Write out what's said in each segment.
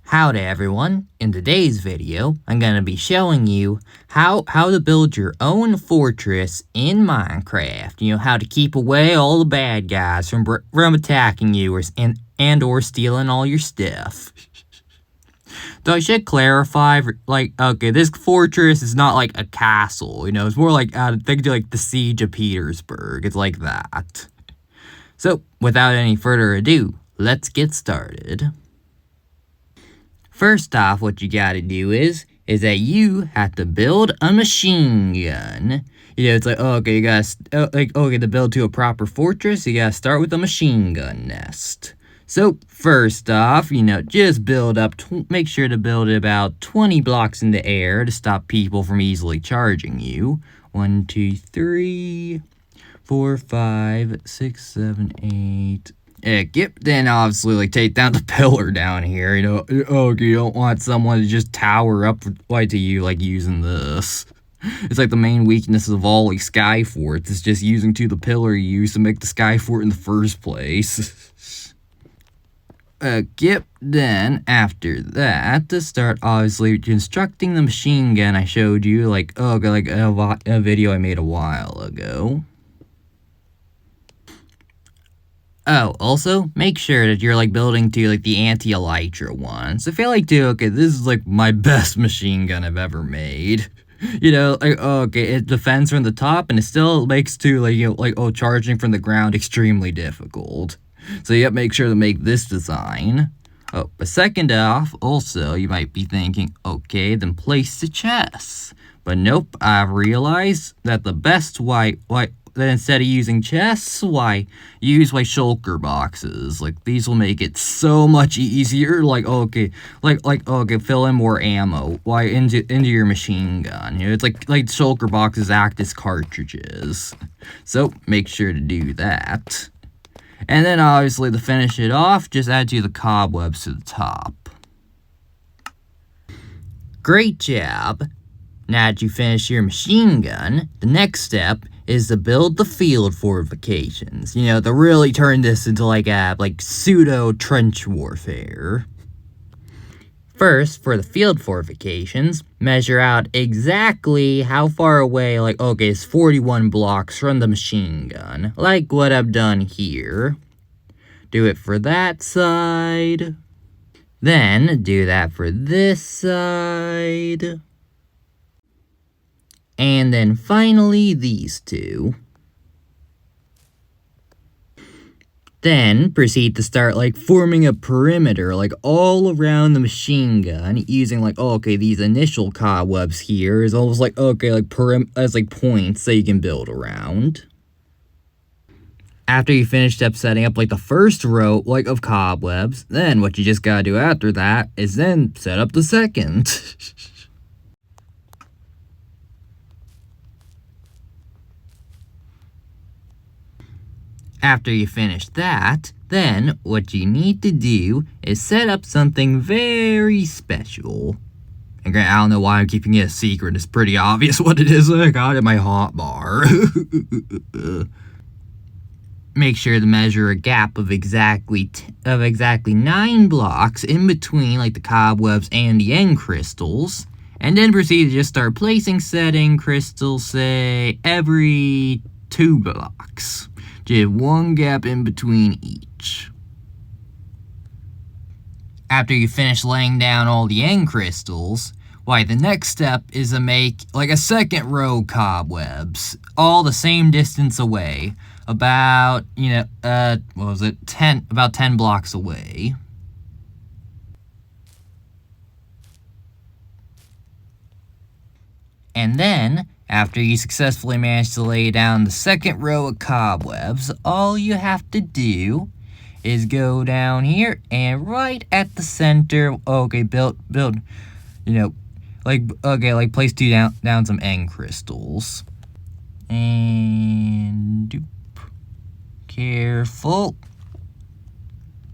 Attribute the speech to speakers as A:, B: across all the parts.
A: Howdy everyone, in today's video, I'm going to be showing you how to build your own fortress in Minecraft. You know, how to keep away all the bad guys from attacking you or stealing all your stuff. Though I should clarify, okay, this fortress is not like a castle, you know, it's more like, think of like the Siege of Petersburg, it's like that. So, without any further ado, let's get started. First off, what you gotta do is that you have to build a machine gun. You know, it's like, okay, you gotta, to build to a proper fortress, you gotta start with a machine gun nest. So, first off, you know, just build up, make sure to build it about 20 blocks in the air to stop people from easily charging you. 1, 2, 3, 4, 5, 6, 7, 8... Yep, then obviously, like, take down the pillar down here, you know, you don't want someone to just tower up to you, like, using this. It's like the main weakness of all, like, sky forts, is just using the pillar you used to make the sky fort in the first place. Yep, then, after that, to start, obviously, constructing the machine gun I showed you, like, a video I made a while ago. Oh, also, make sure that you're, like, building to, like, the anti-elytra ones. I feel like, too, okay, this is, like, my best machine gun I've ever made. You know, like, okay, it defends from the top, and it still makes, too, like, you know, charging from the ground extremely difficult. So, you have to make sure to make this design. Oh, but second off, also, you might be thinking, okay, then place the chests. But nope, I've realized that the best then instead of using chests, use shulker boxes. Like, these will make it so much easier. Like, okay, fill in more ammo, into your machine gun. You know, it's like shulker boxes act as cartridges. So, make sure to do that. And then, obviously, to finish it off, just add the cobwebs to the top. Great job! Now that you finish your machine gun, the next step is to build the field fortifications. You know, to really turn this into like pseudo trench warfare. First, for the field fortifications, measure out exactly how far away, it's 41 blocks from the machine gun, like what I've done here. Do it for that side. Then, do that for this side. And then finally, these two. Then, proceed to start, forming a perimeter, all around the machine gun, using, these initial cobwebs here is almost as, points that you can build around. After you finished up setting up, the first row, of cobwebs, then what you just gotta do after that is then set up the second. After you finish that, then what you need to do is set up something very special. And I don't know why I'm keeping it a secret. It's pretty obvious what it is I got in my hotbar. Make sure to measure a gap of exactly 9 blocks in between the cobwebs and the end crystals. And then proceed to just start placing said end crystals, say, every 2 blocks. Just one gap in between each. After you finish laying down all the end crystals, the next step is to make, a second row cobwebs, all the same distance away, about, about 10 blocks away. And then, after you successfully manage to lay down the second row of cobwebs, all you have to do is go down here and right at the center, place down some end crystals. And doop. Careful.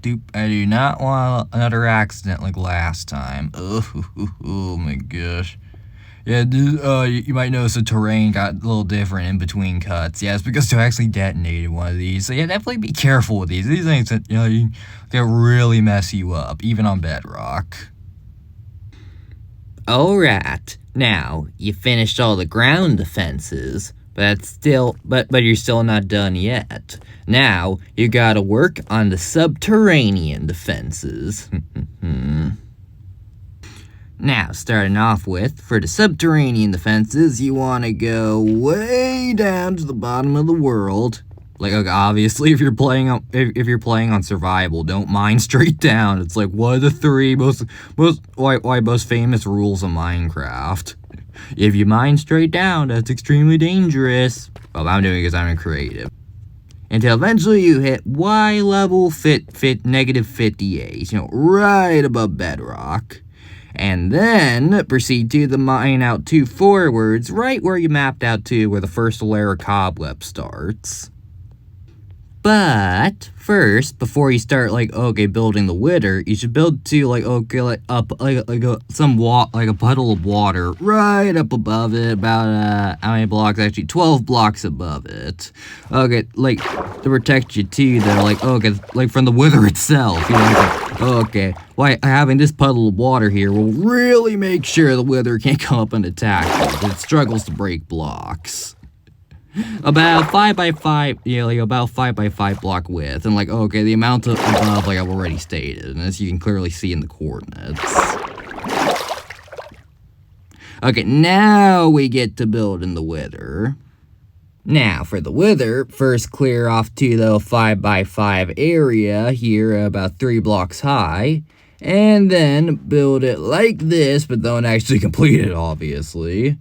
A: Doop, I do not want another accident like last time. Oh my gosh. Yeah, you might notice the terrain got a little different in between cuts. Yeah, it's because I actually detonated one of these. So yeah, definitely be careful with these. These things, they really mess you up, even on bedrock. Alright, now, you finished all the ground defenses, but you're still not done yet. Now, you gotta work on the subterranean defenses. Now, starting off with, for the subterranean defenses, you want to go way down to the bottom of the world. Like, obviously, if you're playing on survival, don't mine straight down. It's like one of the three most famous rules of Minecraft. If you mine straight down, that's extremely dangerous. Well, I'm doing it because I'm creative. Until eventually you hit Y level negative 58, right above bedrock. And then proceed to the mine out 2 forwards, right where you mapped out to where the first layer of cobweb starts. But first, before you start building the wither, you should build to a puddle of water right up above it, about how many blocks? Actually, 12 blocks above it. Okay, to protect you too, though, from the wither itself. Having this puddle of water here will really make sure the wither can't come up and attack you. It struggles to break blocks. About 5 by 5, about 5 by 5 block width, and the amount above, I've already stated, and as you can clearly see in the coordinates. Okay, now we get to building the wither. Now, for the wither, first clear off to the 5 by 5 area here, about 3 blocks high, and then build it like this, but don't actually complete it, obviously.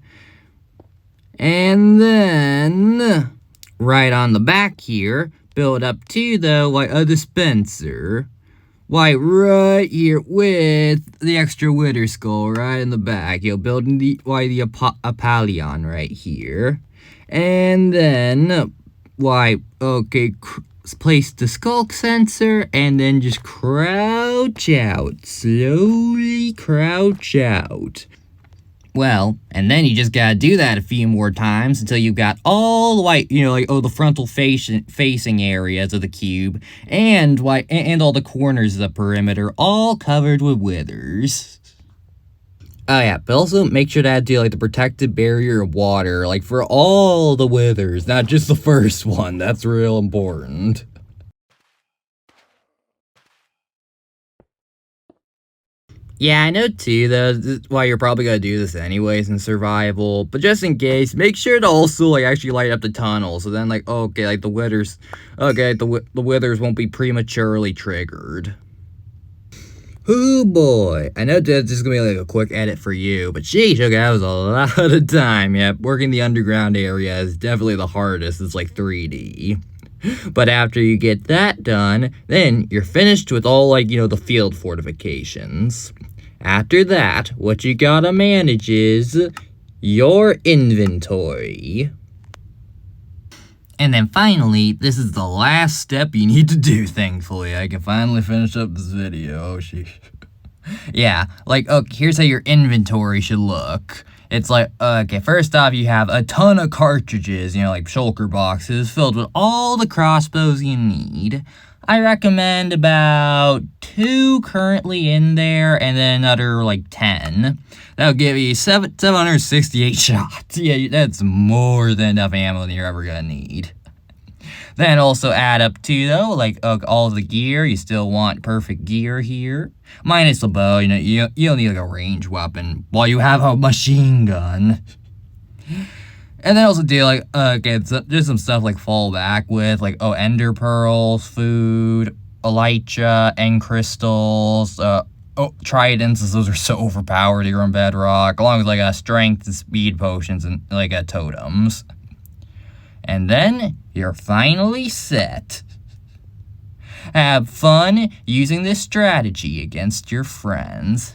A: And then, right on the back here, build up to a dispenser. Right here with the extra wither skull right in the back. Building the Apollyon right here. And then, place the skull sensor and then just crouch out. Slowly crouch out. Well, and then you just gotta do that a few more times until you've got all the the frontal facing areas of the cube and all the corners of the perimeter all covered with withers. Oh yeah, but also make sure to add the protective barrier of water, for all the withers, not just the first one. That's real important. Yeah, I know too, though, this is why you're probably gonna do this anyways in survival, but just in case, make sure to also, actually light up the tunnel, so then, the withers, the withers won't be prematurely triggered. Oh boy, I know that's just gonna be, a quick edit for you, but sheesh, that was a lot of time. Yeah, working the underground area is definitely the hardest. It's 3D. But after you get that done, then you're finished with all, the field fortifications. After that, what you gotta manage is your inventory. And then finally, this is the last step you need to do, thankfully. I can finally finish up this video. Oh, sheesh. Yeah, here's how your inventory should look. It's first off, you have a ton of cartridges, shulker boxes, filled with all the crossbows you need. I recommend about 2 currently in there, and then another, 10. That'll give you 768 shots. Yeah, that's more than enough ammo that you're ever gonna need. Then also add up to, all the gear. You still want perfect gear here. Minus the bow, you don't need, a ranged weapon while you have a machine gun. And then also do, just some stuff fall back with, ender pearls, food, elytra, end crystals, tridents, as those are so overpowered here on bedrock, along with, strength and speed potions and, totems. And then you're finally set. Have fun using this strategy against your friends.